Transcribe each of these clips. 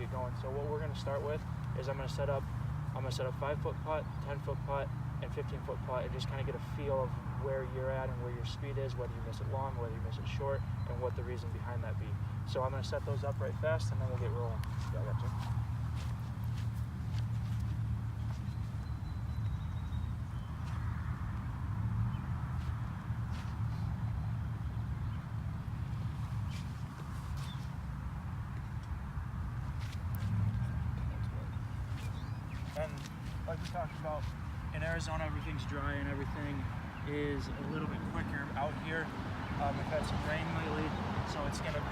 get going. So what we're going to start with is I'm going to set up 5-foot putt, 10-foot putt, and 15-foot putt, and just kind of get a feel of where you're at and where your speed is, whether you miss it long, whether you miss it short, and what the reason behind that be. So I'm going to set those up right fast, and then we'll get rolling. Yeah, I got you. And like we talked about, in Arizona everything's dry and everything is a little bit quicker out here. We've had some rain lately, so it's gonna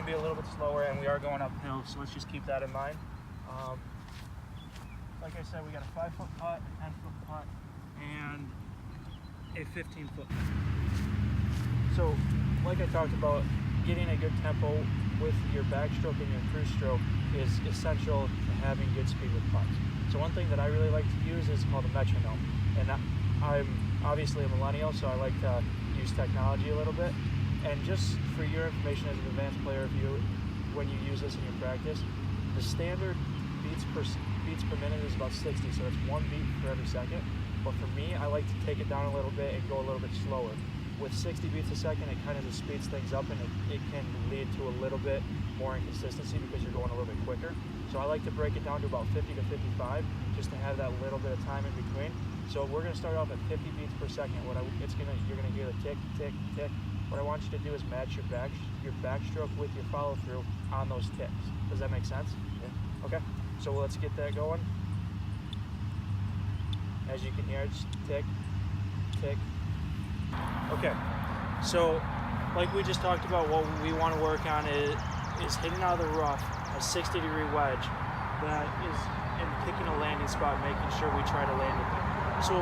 be a little bit slower, and we are going uphill, so let's just keep that in mind. Like I said, we got a 5-foot putt, a 10-foot putt, and a 15-foot. So like I talked about, getting a good tempo with your backstroke and your cruise stroke is essential to having good speed with putts. So one thing that I really like to use is called a metronome. And I'm obviously a millennial, so I like to use technology a little bit. And just for your information as an advanced player, when you use this in your practice, the standard beats per minute is about 60, so it's 1 beat for every second. But for me, I like to take it down a little bit and go a little bit slower. With 60 beats a second, it kind of just speeds things up, and it can lead to a little bit more inconsistency because you're going a little bit quicker. So I like to break it down to about 50 to 55 just to have that little bit of time in between. So we're going to start off at 50 beats per second. You're going to hear the tick, tick, tick. What I want you to do is match your backstroke with your follow through on those ticks. Does that make sense? Yeah. Okay. So let's get that going. As you can hear, it's tick, tick. Okay, so like we just talked about, what we want to work on is hitting out of the rough a 60-degree wedge that is in picking a landing spot, making sure we try to land it there. So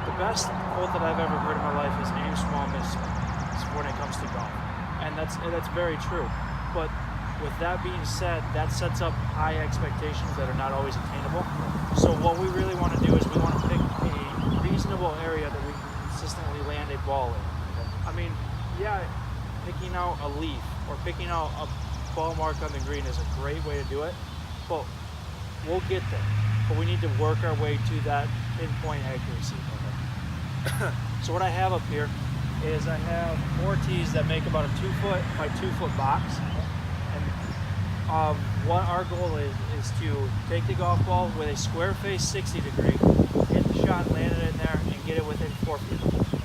the best quote that I've ever heard in my life is aim small, miss small when it comes to golf, and that's very true. But with that being said, that sets up high expectations that are not always attainable. So what we really want to do is we want to pick a reasonable area that we can consistently land a ball in. I mean, yeah, picking out a leaf or picking out a ball mark on the green is a great way to do it, but we'll get there. But we need to work our way to that pinpoint accuracy. So what I have up here is I have 4 tees that make about a 2-foot by 2-foot box. And what our goal is to take the golf ball with a square face 60 degree, hit the shot, land it in there, and get it within 4 feet.